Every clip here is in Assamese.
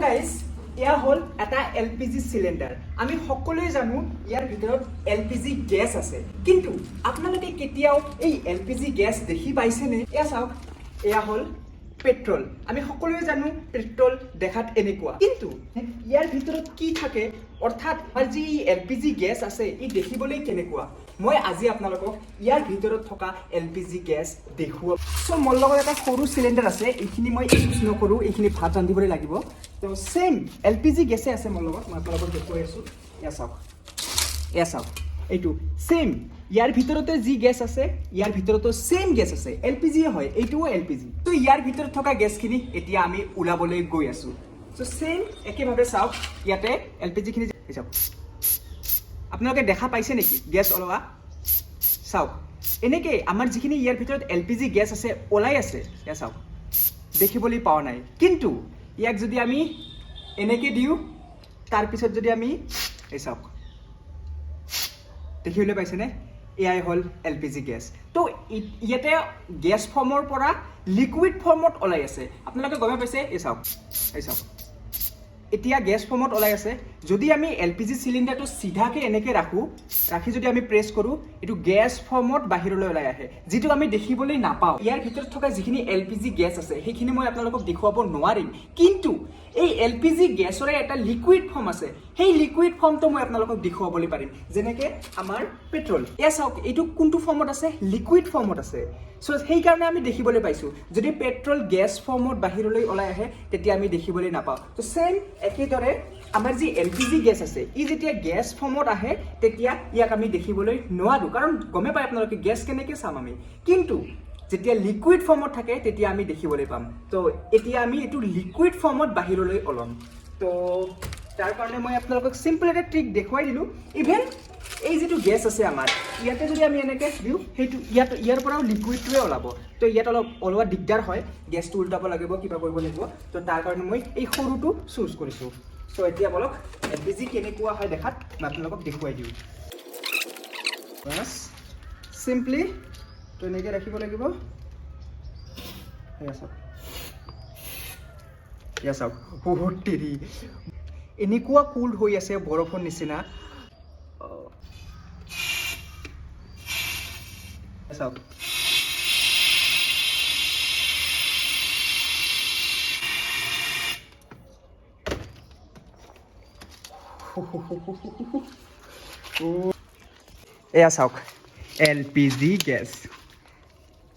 গাইজ এয়া হল এটা এলপিজি সিলিন্ডাৰ। আমি সকলোৱে জানো ইয়াৰ ভিতৰত এলপিজি গ্যাস আছে, কিন্তু আপোনালোকে কেতিয়াও এই এলপিজি গ্যাস দেখি পাইছেনে? এয়া চাওক, এয়া হল পেট্রোল। আমি সকলোৱে জানো পেট্ৰোল দেখাত এনেকুৱা, কিন্তু ইয়াৰ ভিতৰত কি থাকে, অৰ্থাৎ যি এলপিজি গ্যাস আছে ই দেখিবলৈ কেনেকুৱা, মই আজি আপোনালোকক ইয়াৰ ভিতৰত থকা এলপিজি গ্যাস দেখুৱাম। সো মোৰ লগত এটা সৰু সিলিন্ডাৰ আছে, এইখিনি মই ইউজ নকৰোঁ, এইখিনি ভাত ৰান্ধিবলৈ লাগিব। তো সেম এলপিজি গেছে আছে মোৰ লগত, মই আপোনালোকক দেখুৱাই আছোঁ। এয়া চাওক, এইটো সেম ইয়াৰ ভিতৰতে যি গেছ আছে ইয়াৰ ভিতৰতো সেম গেছ আছে, এলপিজি হয়, এইটোও এলপিজি। তো ইয়াৰ ভিতৰত থকা গেছখিনি এতিয়া আমি ওলাবলৈ গৈ আছোঁ। তো সেম একেভাৱে চাওক, ইয়াতে এলপিজিখিনি চাওক, আপোনালোকে দেখা পাইছে নেকি গেছ ওলোৱা? চাওক, এনেকৈ আমাৰ যিখিনি ইয়াৰ ভিতৰত এলপিজি গেছ আছে ওলাই আছে, এয়া চাওক, দেখিবলৈ পোৱা নাই। কিন্তু ইয়াক যদি আমি এনেকৈ দিওঁ, তাৰপিছত যদি আমি এই চাওক, দেখিবলৈ পাইছেনে? এয়াই হ'ল এলপিজি গেছ। তো ইয়াতে গেছ ফৰ্মৰ পৰা লিকুইড ফৰ্মত ওলাই আছে, আপোনালোকে গমে পাইছে। এই চাওক, এতিয়া গেছ ফৰ্মত ওলাই আছে। যদি আমি এলপিজি চিলিণ্ডাৰটো চিধাকৈ এনেকৈ ৰাখি যদি আমি প্ৰেছ কৰোঁ, এইটো গেছ ফৰ্মত বাহিৰলৈ ওলাই আহে, যিটো আমি দেখিবলৈ নাপাওঁ। ইয়াৰ ভিতৰত থকা যিখিনি এলপিজি গেছ আছে সেইখিনি মই আপোনালোকক দেখুৱাব নোৱাৰিম, কিন্তু এই এলপিজি গেছৰে এটা লিকুইড ফৰ্ম আছে, সেই লিকুইড ফৰ্মটো মই আপোনালোকক দেখুৱাবলৈ পাৰিম। যেনেকৈ আমাৰ পেট্ৰল, এয়া চাওক, এইটো কোনটো ফৰ্মত আছে? লিকুইড ফৰ্মত আছে। চ' সেইকাৰণে আমি দেখিবলৈ পাইছোঁ। যদি পেট্ৰল গেছ ফৰ্মত বাহিৰলৈ ওলাই আহে তেতিয়া আমি দেখিবলৈ নাপাওঁ। তো ছেম একেদৰে আমাৰ যি এলপিজি গেছ আছে, ই যেতিয়া গেছ ফৰ্মত আহে তেতিয়া ইয়াক আমি দেখিবলৈ নোৱাৰোঁ, কাৰণ গমে পায় আপোনালোকে গেছ কেনেকৈ চাম আমি। কিন্তু যেতিয়া লিকুইড ফৰ্মত থাকে তেতিয়া আমি দেখিবলৈ পাম। তো এতিয়া আমি এইটো লিকুইড ফৰ্মত বাহিৰলৈ ওলাম। তো তাৰ কাৰণে মই আপোনালোকক চিম্পল এটা ট্ৰিক দেখুৱাই দিলোঁ। ইভেন এই যিটো গেছ আছে আমাৰ, ইয়াতে যদি আমি এনেকৈ দিওঁ, সেইটো ইয়াৰ পৰাও লিকুইডটোৱে ওলাব। তো ইয়াত অলপ ওলোৱা দিগদাৰ হয়, গেছটো উল্টাব লাগিব, কিবা কৰিব লাগিব। তো তাৰ কাৰণে মই এই সৰুটো চুজ কৰিছোঁ। তো এতিয়া বলক এলপিজি কেনেকুৱা হয় দেখাত মই আপোনালোকক দেখুৱাই দিওঁ। বাছ চিম্পলি তো এনেকৈ ৰাখিব লাগিব। এয়া চাওক, বহুত দেৰি এনেকুৱা কুল হৈ আছে বৰফৰ নিচিনা। চাওক, এয়া চাওক এলপিজি গেছ,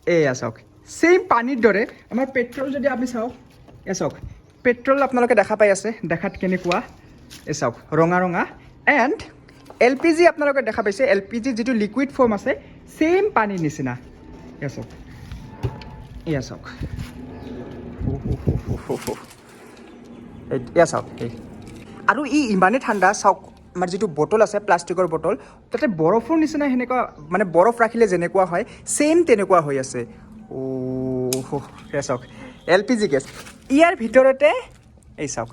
এয়া চাওক ছেইম পানীৰ দৰে আমাৰ পেট্ৰল। যদি আমি চাওঁ, এয়া চাওক, পেট্ৰল আপোনালোকে দেখা পাই আছে, দেখাত কেনেকুৱা, এই চাওক ৰঙা ৰঙা। এণ্ড এলপিজি আপোনালোকে দেখা পাইছে, এলপিজি যিটো লিকুইড ফৰ্ম আছে ছেইম পানীৰ নিচিনা। এয়া চাওক, এয়া চাওক, এয়া চাওক, আৰু ই ইমানেই ঠাণ্ডা। চাওক, আমাৰ যিটো বটল আছে প্লাষ্টিকৰ বটল, তাতে বৰফৰ নিচিনা সেনেকুৱা, মানে বৰফ ৰাখিলে যেনেকুৱা হয় ছেইম তেনেকুৱা হৈ আছে। এয়া চাওক এলপিজি গেছ। ইয়াৰ ভিতৰতে এই চাওক,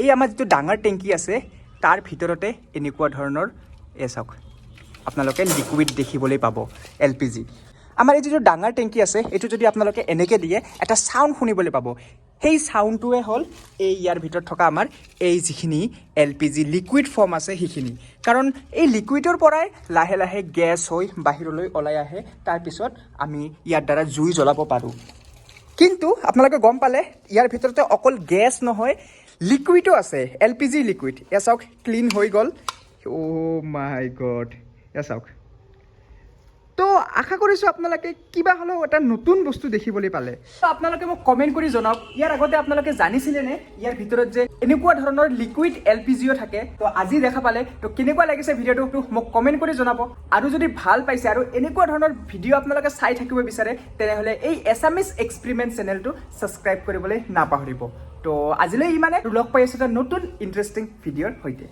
এই আমাৰ যিটো ডাঙৰ টেংকি আছে তাৰ ভিতৰতে এনেকুৱা ধৰণৰ, এই চাওক, আপোনালোকে লিকুইড দেখিবলৈ পাব এলপিজি। আমাৰ এই যিটো ডাঙৰ টেংকি আছে, এইটো যদি আপোনালোকে এনেকৈ দিয়ে, এটা চাউণ্ড শুনিবলৈ পাব। সেই চাউণ্ডটোৱে হ'ল এই ইয়াৰ ভিতৰত থকা আমাৰ এই যিখিনি এলপিজি লিকুইড ফৰ্ম আছে সেইখিনি। কাৰণ এই লিকুইডৰ পৰাই লাহে লাহে গেছ হৈ বাহিৰলৈ ওলাই আহে, তাৰপিছত আমি ইয়াৰ দ্বাৰা জুই জ্বলাব পাৰোঁ। কিন্তু আপোনালোকে গম পালে ইয়াৰ ভিতৰতে অকল গেছ নহয়, লিকুইডো আছে, এলপিজি লিকুইড। এয়া চাওক, ক্লিন হৈ গ'ল। অ' মাই গড, এয়া চাওক। তো আশা কৰিছোঁ আপোনালোকে কিবা হ'লেও এটা নতুন বস্তু দেখিবলৈ পালে। তো আপোনালোকে মোক কমেণ্ট কৰি জনাওক, ইয়াৰ আগতে আপোনালোকে জানিছিলেনে ইয়াৰ ভিতৰত যে এনেকুৱা ধৰণৰ লিকুইড এলপিজিও থাকে? তো আজি দেখা পালে, তো কেনেকুৱা লাগিছে ভিডিঅ'টো মোক কমেণ্ট কৰি জনাব। আৰু যদি ভাল পাইছে আৰু এনেকুৱা ধৰণৰ ভিডিঅ' আপোনালোকে চাই থাকিব বিচাৰে, তেনেহ'লে এই এছামিছ এক্সপেৰিমেণ্ট চেনেলটো ছাবস্ক্ৰাইব কৰিবলৈ নাপাহৰিব। তো আজিলৈ ইমানে, লগ পাই আছোঁ এটা নতুন ইণ্টাৰেষ্টিং ভিডিঅ'ৰ সৈতে।